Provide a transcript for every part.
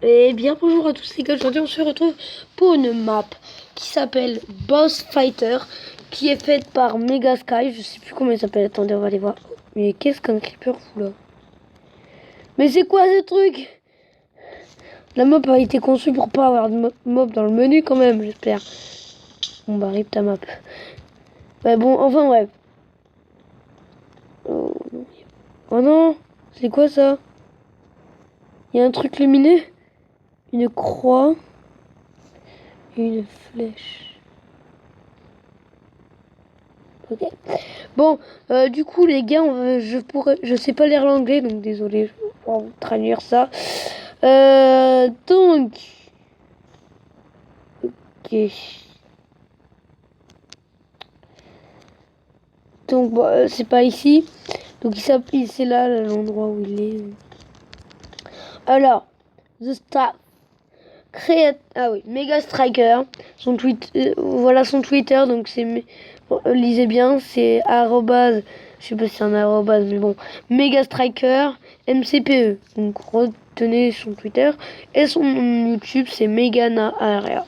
Et bien bonjour à tous les gars, aujourd'hui on se retrouve pour une map qui s'appelle Boss Fighter, qui est faite par Mega Sky, je sais plus comment il s'appelle, attendez on va aller voir. Mais qu'est-ce qu'un creeper fou là? Mais c'est quoi ce truc? La map a été conçue pour pas avoir de mob dans le menu quand même, j'espère. Bon bah rip ta map. Ouais bon, enfin bref. Oh non, c'est quoi ça? Il y a un truc lumineux? Une croix? Une flèche. Ok. Bon, du coup les gars, je sais pas lire l'anglais, donc désolé, je vais pas vous traduire ça. Donc, ok. Donc bon, c'est pas ici. Donc c'est là l'endroit où il est. Alors, The Star. Ah oui, Mega Striker. Son tweet, voilà son Twitter. Donc lisez bien, c'est arrobase. Je sais pas si c'est un arrobase, mais bon, Mega Striker MCPE. Donc retenez son Twitter et son YouTube, c'est Megana Area.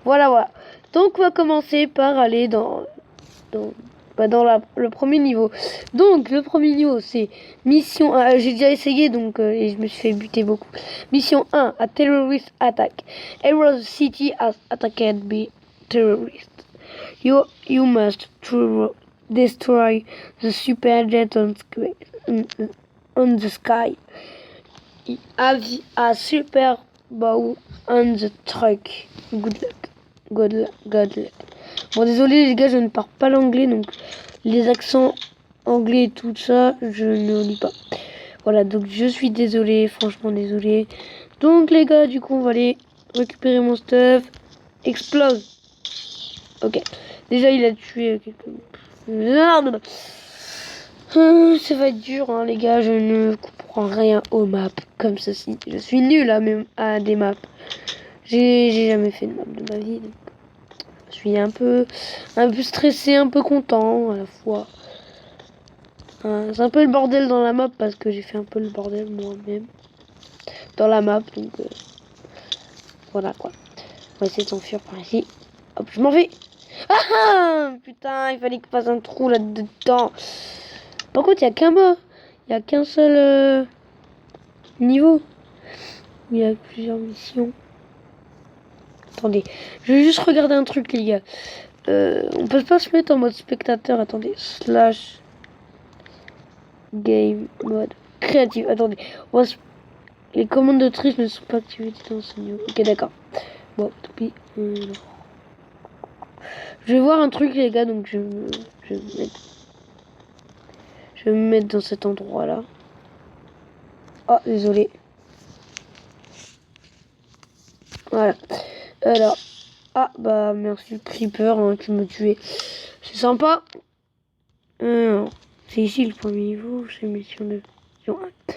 Voilà. Donc on va commencer par aller dans le premier niveau. Donc le premier niveau c'est mission 1. J'ai déjà essayé donc et je me suis fait buter beaucoup. Mission 1, a terrorist attack. Emerald City has attacked by terrorists. You must destroy the superjet on the sky. Have a super bow on the truck. Good luck. Good luck. Bon, désolé les gars, je ne parle pas l'anglais, donc les accents anglais et tout ça, je ne lis pas. Voilà, donc je suis désolé, franchement désolé. Donc les gars, du coup, on va aller récupérer mon stuff. Explose. Ok. Déjà, il a tué quelqu'un. Ça va être dur, hein, les gars, je ne comprends rien aux maps comme ceci. Je suis nul à des maps. J'ai jamais fait de map de ma vie, donc je suis un peu stressé, un peu content à la fois. C'est un peu le bordel dans la map parce que j'ai fait un peu le bordel moi-même dans la map, donc voilà quoi. On va essayer de s'enfuir par ici. Hop, je m'en vais. Ah putain, il fallait que je fasse un trou là-dedans. Par contre, il n'y a qu'un mot. Il n'y a qu'un seul niveau. Il y a plusieurs missions. Attendez, je vais juste regarder un truc, les gars. On peut pas se mettre en mode spectateur. Attendez, slash game mode créatif. Attendez, les commandes de triche ne sont pas activées dans ce niveau. Ok, d'accord. Bon, tant pis. Je vais voir un truc, les gars, donc je vais me mettre dans cet endroit-là. Oh, désolé. Voilà. Alors, ah bah merci le creeper hein, qui me tuait. C'est sympa. C'est ici le premier niveau, c'est mission 2. Mission 1.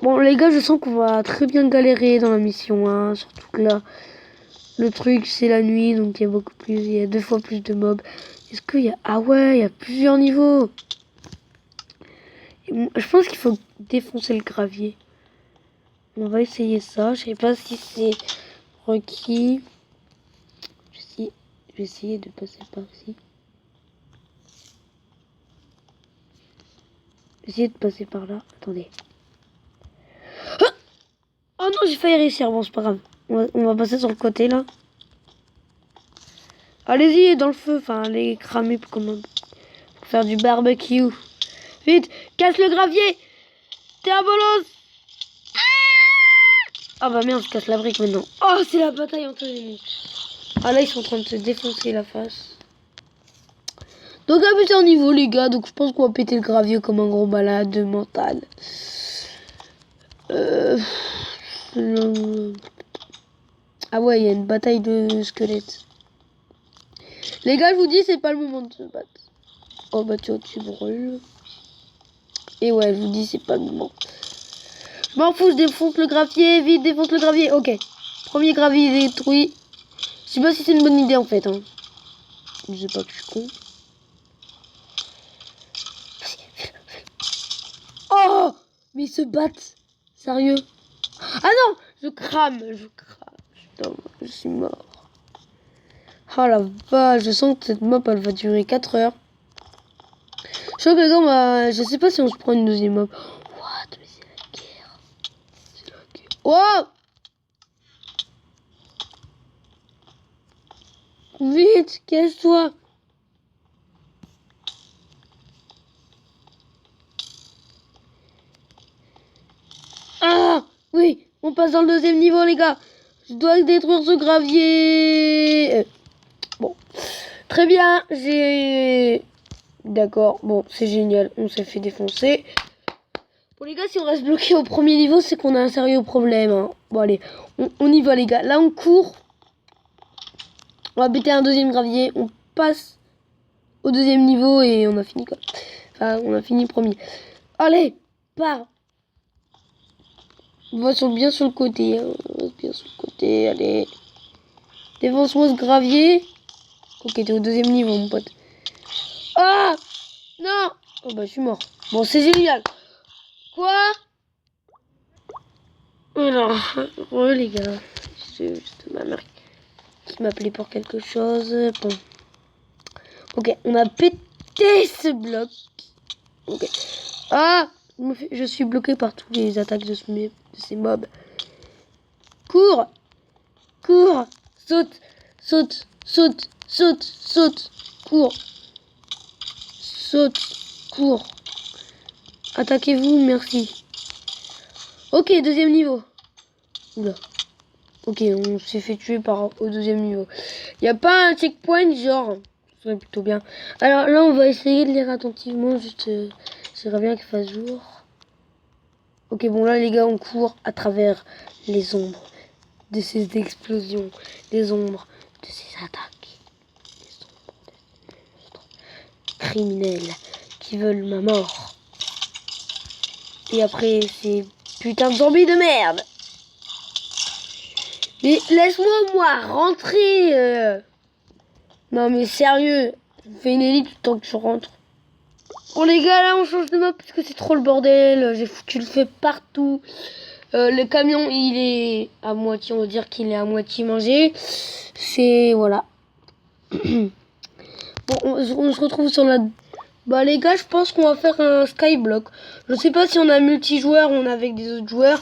Bon les gars, je sens qu'on va très bien galérer dans la mission 1, surtout que là, le truc c'est la nuit, donc il y a 2 fois plus de mobs. Est-ce qu'il y a... Ah ouais, il y a plusieurs niveaux. Je pense qu'il faut défoncer le gravier. On va essayer ça, je sais pas si c'est requis. Je vais essayer de passer par ici. Essayer de passer par là. Attendez. Ah oh non, j'ai failli réussir. Bon, c'est pas grave. On va passer sur le côté là. Allez-y, dans le feu. Enfin, allez cramer pour faire du barbecue. Vite, casse le gravier. T'es un bolos. Ah bah merde, je casse la brique maintenant. Oh, c'est la bataille entre les ennemis. Ah là, ils sont en train de se défoncer la face. Donc à plusieurs niveaux les gars, donc je pense qu'on va péter le gravier comme un gros malade mental. Ah ouais, il y a une bataille de squelettes. Les gars, je vous dis, c'est pas le moment de se battre. Oh bah tu brûles. Et ouais, je vous dis, c'est pas le moment. Je m'en fous, je défonce le gravier, vite, défonce le gravier. Ok, premier gravier détruit. Je sais pas si c'est une bonne idée en fait. Hein. Je sais pas que je suis con. Oh, mais ils se battent. Sérieux? Ah non! Je crame. Putain, je suis mort. Oh la vache, je sens que cette map elle va durer 4 heures. Je sens que les gars, je sais pas si on se prend une deuxième map. What? Mais c'est la guerre. C'est la guerre. Oh! Vite, cache-toi. Ah! Oui, on passe dans le deuxième niveau, les gars. Je dois détruire ce gravier. Bon. Très bien, j'ai... D'accord, bon, c'est génial. On s'est fait défoncer. Bon, les gars, si on reste bloqué au premier niveau, c'est qu'on a un sérieux problème. Hein. Bon, allez, on y va, les gars. Là, on court. On va péter un deuxième gravier. On passe au deuxième niveau et on a fini, quoi. Enfin, on a fini le premier. Allez, pars. On va bien sur le côté. Hein. On va bien sur le côté, allez. Défonce-moi ce gravier. Ok, t'es au deuxième niveau, mon pote. Ah! Non! Oh bah, je suis mort. Bon, c'est génial. Quoi? Alors, les gars. C'est juste ma mère qui m'appelait pour quelque chose. Bon. Ok, on a pété ce bloc. Ok. Ah! Je suis bloqué par toutes les attaques de ces mobs. Cours! Cours! Saute! Saute! Saute! Saute! Saute! Cours! Saute! Cours! Attaquez-vous, merci. Ok, deuxième niveau. Oula. Ok, on s'est fait tuer au deuxième niveau. Il n'y a pas un checkpoint, genre. Ce serait plutôt bien. Alors là, on va essayer de lire attentivement. Juste, j'aimerais bien qu'il fasse jour. Ok, bon là, les gars, on court à travers les ombres de ces explosions. Les ombres de ces attaques. Les ombres des monstres criminels qui veulent ma mort. Et après, ces putains de zombies de merde. Mais laisse-moi rentrer. Non mais sérieux, fais une élite tant que je rentre. Bon les gars, là on change de map parce que c'est trop le bordel. J'ai foutu le feu partout. Le camion il est à moitié, on va dire qu'il est à moitié mangé. C'est voilà. Bon, on se retrouve sur la... Bah les gars, je pense qu'on va faire un skyblock. Je sais pas si on a multijoueur ou on a avec des autres joueurs.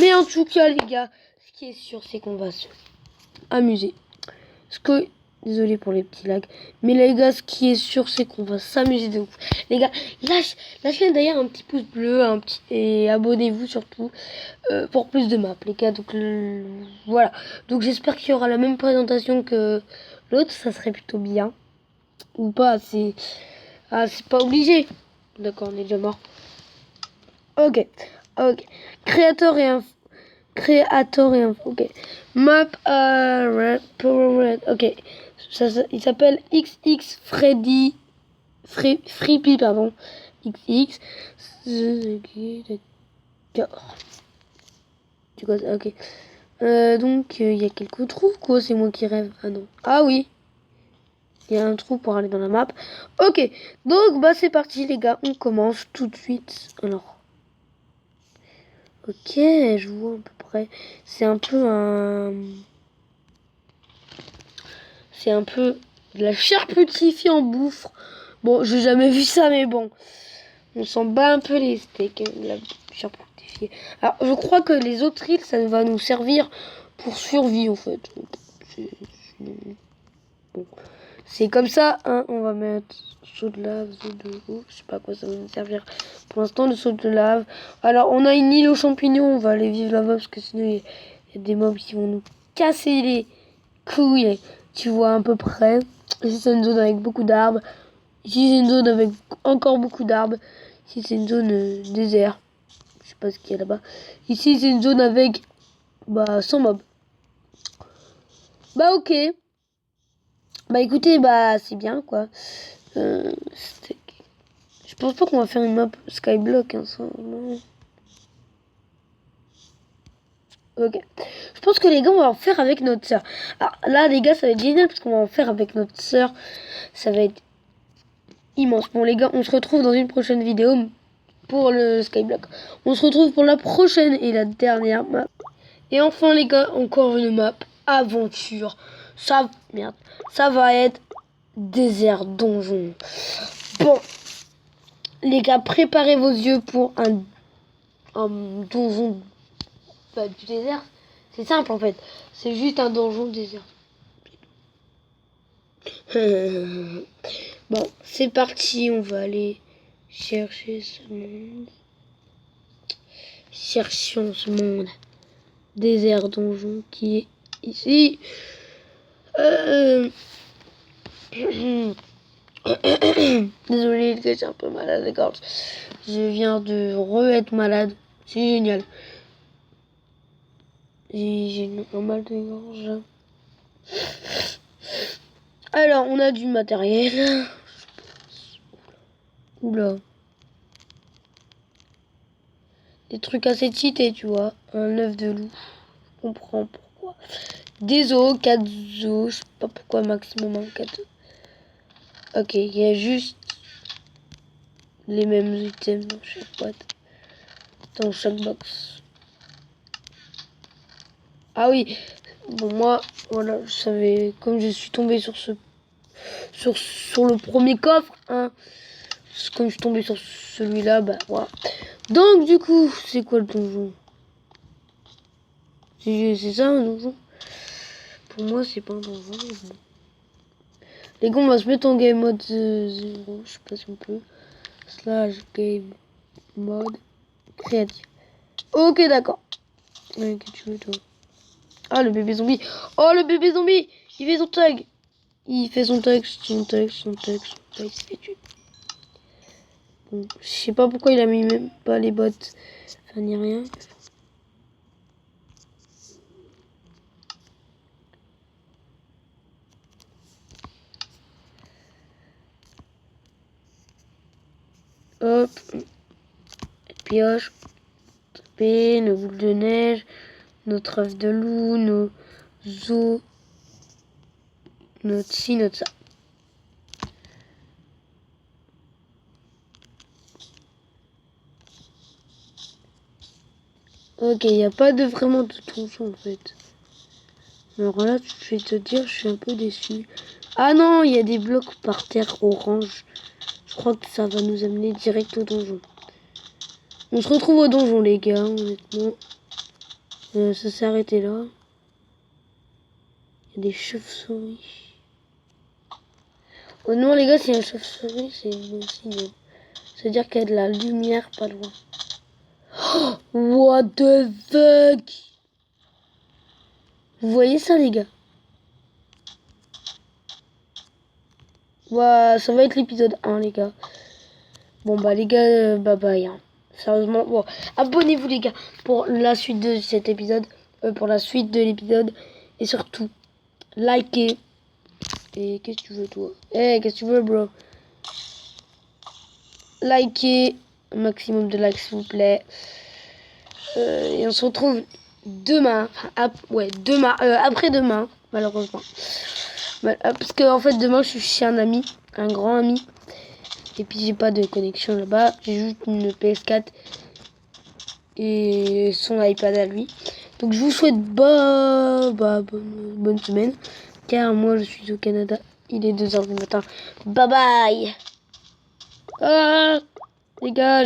Mais en tout cas les gars, ce qui est sûr c'est qu'on va se amuser. Parce que... Désolé pour les petits lags. Mais les gars, ce qui est sûr, c'est qu'on va s'amuser de ouf. Les gars, lâchez d'ailleurs un petit pouce bleu et abonnez-vous surtout pour plus de maps, les gars. Donc voilà. Donc j'espère qu'il y aura la même présentation que l'autre. Ça serait plutôt bien. Ou pas, c'est pas obligé. D'accord, on est déjà mort. Ok. Créateur et info. Ok. Map Power Red. Ok. Il s'appelle XX Freepy, pardon. XX. D'accord. Tu vois, ok. Donc, il y a quelques trous, quoi. C'est moi qui rêve. Ah non. Ah oui. Il y a un trou pour aller dans la map. Ok. Donc, bah, c'est parti, les gars. On commence tout de suite. Alors. Ok, je vois à peu près. C'est un peu de la charcutifiée en bouffe. Bon, j'ai jamais vu ça, mais bon. On s'en bat un peu les steaks, de la charcutifiée. Alors, je crois que les autres îles, ça va nous servir pour survie, en fait. Bon. C'est comme ça, hein. On va mettre saut de lave, saut de eau. Je sais pas à quoi ça va nous servir. Pour l'instant, le saut de lave. Alors, on a une île aux champignons. On va aller vivre là-bas parce que sinon, il y a des mobs qui vont nous casser les couilles. Tu vois à peu près. Ici, c'est une zone avec beaucoup d'arbres. Ici, c'est une zone avec encore beaucoup d'arbres. Ici, c'est une zone désert. Je sais pas ce qu'il y a là-bas. Ici, c'est une zone avec 100 mobs. Bah, ok. Bah, écoutez, bah, c'est bien, quoi. Je pense pas qu'on va faire une map skyblock, hein, ça, non. Ok. Je pense que les gars, on va en faire avec notre soeur. Alors là, les gars, ça va être génial parce qu'on va en faire avec notre soeur. Ça va être immense. Bon, les gars, on se retrouve dans une prochaine vidéo. pour le Skyblock. On se retrouve pour la prochaine et la dernière map. Et enfin les gars, encore une map aventure. Ça va être désert donjon. Bon, les gars, préparez vos yeux pour un donjon du désert. C'est simple en fait. C'est juste un donjon désert. Bon, c'est parti. On va aller chercher ce monde. Cherchons ce monde. Désert donjon qui est ici. Désolé, je suis un peu malade à la gorge. Je viens de re-être malade. C'est génial. J'ai un mal de gorge. Alors, on a du matériel. Oula. Des trucs assez cheatés, tu vois. Un œuf de loup. Je comprends pourquoi. Des os, 4 os. Je sais pas pourquoi maximum 4 os. Ok, il y a juste les mêmes items dans chaque boîte. Dans chaque box. Ah oui. Bon, moi, voilà, je savais. Comme je suis tombé sur sur le premier coffre, hein. Comme je suis tombé sur celui-là, bah voilà. Donc du coup, c'est quoi le donjon? C'est ça un donjon? Pour moi, c'est pas un donjon. Bon. Les gars, on va se mettre en game mode 0. Je sais pas si on peut. Slash game mode créatif. Ok, d'accord. Qu'est-ce que tu veux, toi? Ah, le bébé zombie. Oh, le bébé zombie. Il fait son tag. Il fait son tag. Il se fait tuer. Bon, je sais pas pourquoi il a mis même pas les bottes. Enfin, ni rien. Hop. Pioche. Tapé. Nos boules de neige. Notre œuf de loup. Nos os. Notre ci, notre ça. Ok, il n'y a pas vraiment de donjon en fait. Alors là, je vais te dire, je suis un peu déçu. Ah non, il y a des blocs par terre orange. Je crois que ça va nous amener direct au donjon. On se retrouve au donjon, les gars, honnêtement. Ça s'est arrêté là. Il y a des chauves-souris. Oh non, les gars, s'il y a un chauve-souris, c'est bon signe. C'est-à-dire qu'il y a de la lumière pas loin. Oh, what the fuck? Vous voyez ça, les gars? Ouais, ça va être l'épisode 1, les gars. Bon, bah, les gars, bye bye. Hein. Sérieusement, bon, abonnez-vous, les gars, pour la suite de cet épisode. Pour la suite de l'épisode. Et surtout, likez. Et qu'est-ce que tu veux, toi? Qu'est-ce que tu veux, bro? Likez. Un maximum de likes, s'il vous plaît. Et on se retrouve demain. Ouais, demain. Après-demain, malheureusement. Parce que, en fait, demain, je suis chez un ami. Un grand ami. Et puis, j'ai pas de connexion là-bas. J'ai juste une PS4. Et son iPad à lui. Donc, je vous souhaite bonne semaine. Car moi, je suis au Canada. Il est 2h du matin. Bye bye. Ah, les gars.